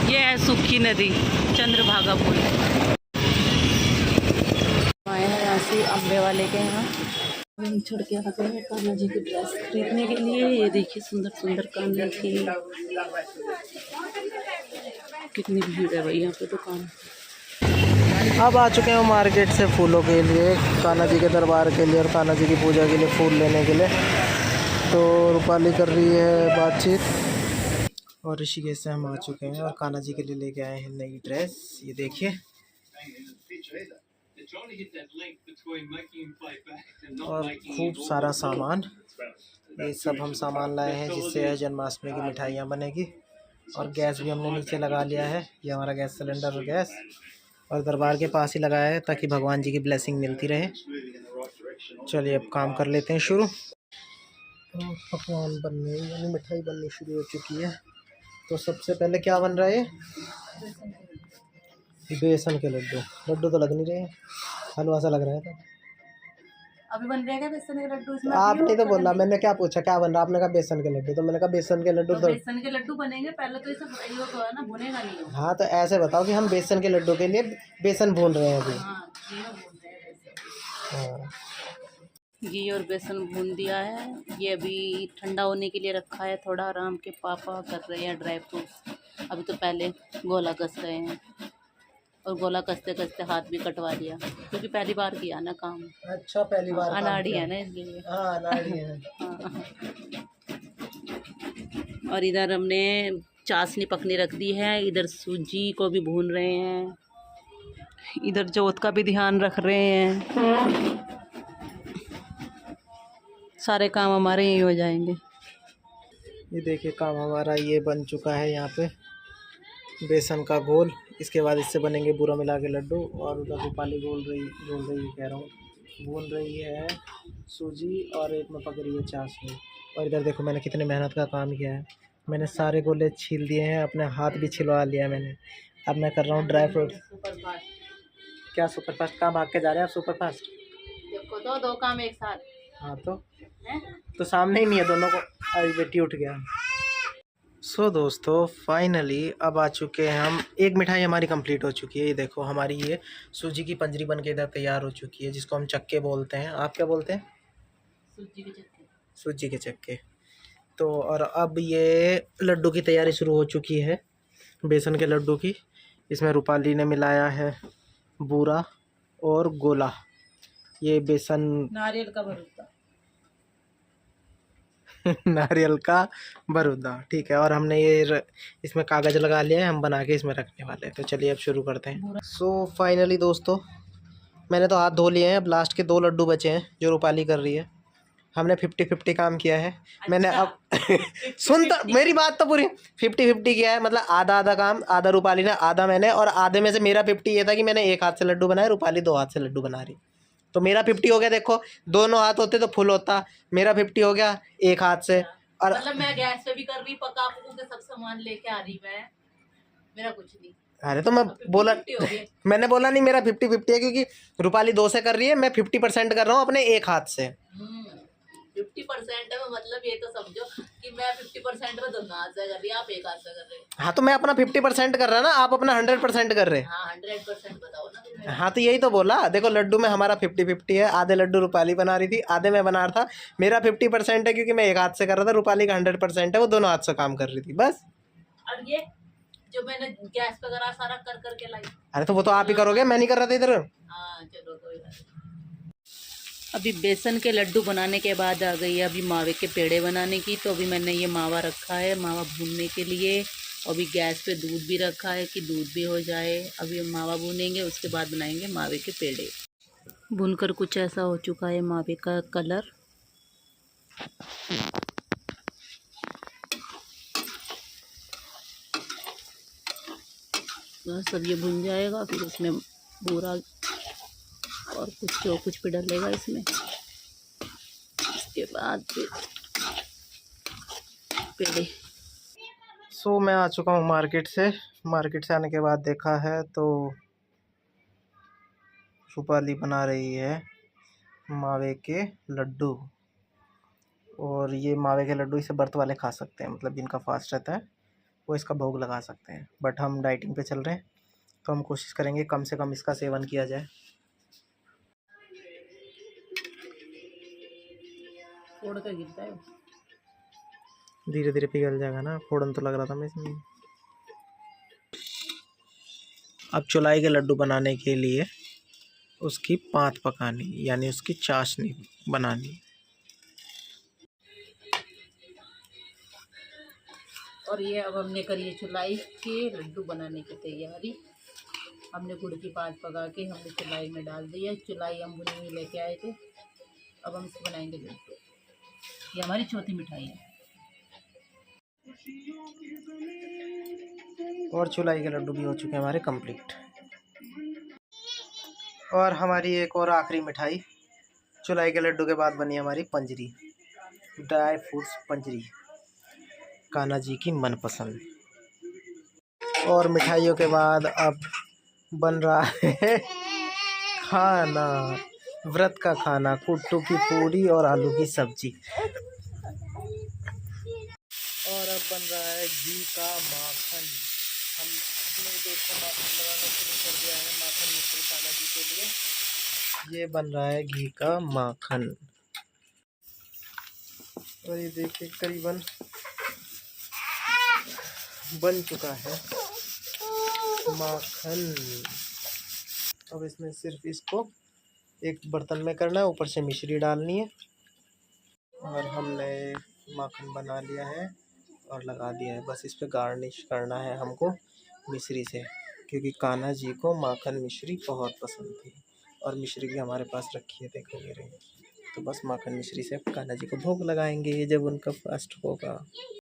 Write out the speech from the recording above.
ये है सूखी नदी, चंद्रभागा पुल। आए हैं यहाँ से अम्बे वाले के यहाँ, वहीं छोड़ के आते हैं कान्हा जी की ड्रेस खरीदने के लिए। ये देखिए सुंदर सुंदर कान्हा की, कितनी भीड़ है भाई यहाँ पे दुकान। अब आ चुके हैं मार्केट से फूलों के लिए, कान्हा जी के दरबार के लिए और कान्हा जी की पूजा के लिए फूल लेने के लिए। तो रूपाली कर रही है बातचीत और ऋषिकेश से हम आ चुके हैं और कान्हा जी के लिए लेके आए हैं नई ड्रेस। ये देखिए, और खूब सारा सामान, ये सब हम सामान लाए हैं जिससे जन्माष्टमी की मिठाइयाँ बनेगी। और गैस भी हमने नीचे लगा लिया है, ये हमारा गैस सिलेंडर और गैस, और दरबार के पास ही लगाया है ताकि भगवान जी की ब्लेसिंग मिलती रहे। चलिए अब काम कर लेते हैं शुरू। पकवान बनने यानी मिठाई बननी शुरू हो चुकी है। तो सबसे पहले क्या बन रहा है? बेसन के लड्डू। लड्डू तो लग नहीं रहे हैं, हलवा सा लग रहा है। तो अभी बन रहे हैं बेसन के लड्डू इसमें? आपने तो बोला, मैंने क्या पूछा क्या बन रहा, आपने कहा बेसन के लड्डू, तो मैंने कहा बेसन के लड्डू। तो बेसन के लड्डू बनेंगे, पहले तो इसे फ्राई होगा ना, भुनेगा नहीं। हाँ तो ऐसे बताओ कि हम बेसन के लड्डू के लिए बेसन भून रहे हैं अभी। हाँ, घी और बेसन भून दिया है, ये अभी ठंडा होने के लिए रखा है। थोड़ा आराम के पापा कर रहे हैं ड्राई फ्रूट्स। अभी तो पहले गोला कस रहे हैं, और गोला कसते कसते हाथ भी कटवा दिया क्योंकि पहली बार किया ना काम। अच्छा पहली बार अनाड़ी है ना इसलिए। हाँ अनाड़ी है। हाँ। और इधर हमने चाशनी पकने रख दी है, इधर सूजी को भी भून रहे हैं, इधर जोत का भी ध्यान रख रहे हैं। सारे काम हमारे यही हो जाएंगे। ये देखिए काम हमारा ये बन चुका है। यहाँ पे बेसन का घोल, इसके बाद इससे बनेंगे बूरा मिला के लड्डू। और उधर रूपाली भून रही है सूजी, और एक में पक रही है चाशनी। और इधर देखो मैंने कितने मेहनत का काम किया है, मैंने सारे गोले छील दिए हैं, अपने हाथ भी छिलवा लिया है मैंने। अब मैं कर रहा हूँ ड्राई फ्रूट। क्या सुपर फास्ट? कहाँ भाग के जा रहे हैं आप सुपर फास्ट? देखो तो दो काम एक साथ। हाँ तो सामने ही नहीं है दोनों को। अरे बेटी उठ गया। सो दोस्तों फाइनली अब आ चुके हैं हम। एक मिठाई हमारी कंप्लीट हो चुकी है। ये देखो हमारी ये सूजी की पंजरी बन के इधर तैयार हो चुकी है, जिसको हम चक्के बोलते हैं। आप क्या बोलते हैं? सूजी के चक्के। सूजी के चक्के। तो और अब ये लड्डू की तैयारी शुरू हो चुकी है, बेसन के लड्डू की। इसमें रूपाली ने मिलाया है बूरा और गोला, ये बेसन नारियल का भरूदा। नारियल का बरूदा, ठीक है। और हमने ये इसमें कागज़ लगा लिया है, हम बना के इसमें रखने वाले हैं। तो चलिए अब शुरू करते हैं। सो फाइनली दोस्तों मैंने तो हाथ धो लिए हैं। अब लास्ट के 2 लड्डू बचे हैं जो रूपाली कर रही है। हमने 50-50 काम किया है। अच्छा। मैंने अब सुन तो मेरी बात तो पूरी 50-50 किया है, मतलब आधा आधा काम, आधा रूपाली ने आधा मैंने। और आधे में से मेरा 50 ये था कि मैंने एक हाथ से लड्डू बनाए, रूपाली 2 हाथ से लड्डू बना रही। तो मेरा 50 हो गया। देखो दोनों हाथ होते तो फुल होता, मेरा 50 हो गया एक हाथ से। और मतलब मैं गैस पे भी कर रही, पका पकू के सब सामान लेके आ रही मैं, मेरा कुछ नहीं। अरे तो मैं बोला मैंने बोला नहीं मेरा 50-50 है, क्योंकि रूपाली 2 से कर रही है, मैं 50% कर रहा हूँ अपने एक हाथ से। 50% है, मतलब ये तो समझो कि मैं 50% में दोनों हाथ से कर रही, आप एक हाथ से कर रहे। हाँ तो मैं अपना 50% कर रहा ना, आप अपना 100% कर रहे। हाँ 100% बताओ ना। हाँ तो यही तो बोला। देखो लड्डू में हमारा 50-50 है, आधे लड्डू रूपाली बना रही थी, आधे मैं बना रहा था। मेरा 50% है क्योंकि मैं एक हाथ से कर रहा था, रूपाली का 100% है, वो दोनों हाथ से काम कर रही थी बस। और ये जो मैंने गैस पे करा सारा कर करके लाई। अरे तो वो तो आप ही करोगे, मैं नहीं कर रहा था इधर। हाँ चलो कोई बात नहीं। अभी बेसन के लड्डू बनाने के बाद आ गई है अभी मावे के पेड़े बनाने की। तो अभी मैंने ये मावा रखा है मावा भूनने के लिए, और अभी गैस पे दूध भी रखा है कि दूध भी हो जाए। अभी हम मावा भूनेंगे, उसके बाद बनाएंगे मावे के पेड़े। भूनकर कुछ ऐसा हो चुका है मावे का कलर। बस अब ये भुन जाएगा, फिर उसमें बूरा और कुछ जो कुछ भी डलेगा इसमें। इसके बाद फिर पेड़े। सो मैं आ चुका हूँ मार्केट से आने के बाद देखा है तो रूपाली बना रही है मावे के लड्डू। और ये मावे के लड्डू इसे व्रत वाले खा सकते हैं, मतलब जिनका फास्ट रहता है वो इसका भोग लगा सकते हैं। बट हम डाइटिंग पे चल रहे हैं तो हम कोशिश करेंगे कम से कम इसका सेवन किया जाए। फोड़ कर गिरता है। धीरे धीरे पिघल जाएगा ना, फोड़न तो लग रहा था मैं इसमें। अब चुलाई के लड्डू बनाने के लिए उसकी पाँत पकानी, यानी उसकी चाशनी बनानी। और ये अब हमने करी है चुलाई के लड्डू बनाने की तैयारी। हमने गुड़ की पात पका के हमने चुलाई में डाल दिया। चुलाई हम बुनी हुई लेके आए थे। अब हम इसको बनाएंगे लड्डू। ये हमारी चौथी मिठाई है। और चुलाई के लड्डू भी हो चुके हैं हमारे कंप्लीट। और हमारी एक और आखिरी मिठाई चुलाई के लड्डू के बाद बनी हमारी पंजरी, ड्राई फ्रूट्स पंजरी, कान्हा जी की मनपसंद। और मिठाइयों के बाद अब बन रहा है खाना, व्रत का खाना, कुट्टू की पूरी और आलू की सब्जी। और अब बन रहा है घी का माखन। हमने देखो माखन बनाना शुरू कर दिया है, माखन मिश्री कान्हा जी के लिए। ये बन रहा है घी का माखन। और ये देखिए करीबन बन चुका है माखन। अब इसमें सिर्फ इसको एक बर्तन में करना है, ऊपर से मिश्री डालनी है। और हमने माखन बना लिया है और लगा दिया है। बस इस पे गार्निश करना है हमको मिश्री से, क्योंकि कान्हा जी को माखन मिश्री बहुत पसंद थी। और मिश्री भी हमारे पास रखी है, देखो ये रही। तो बस माखन मिश्री से कान्हा जी को भोग लगाएंगे जब उनका फास्ट होगा।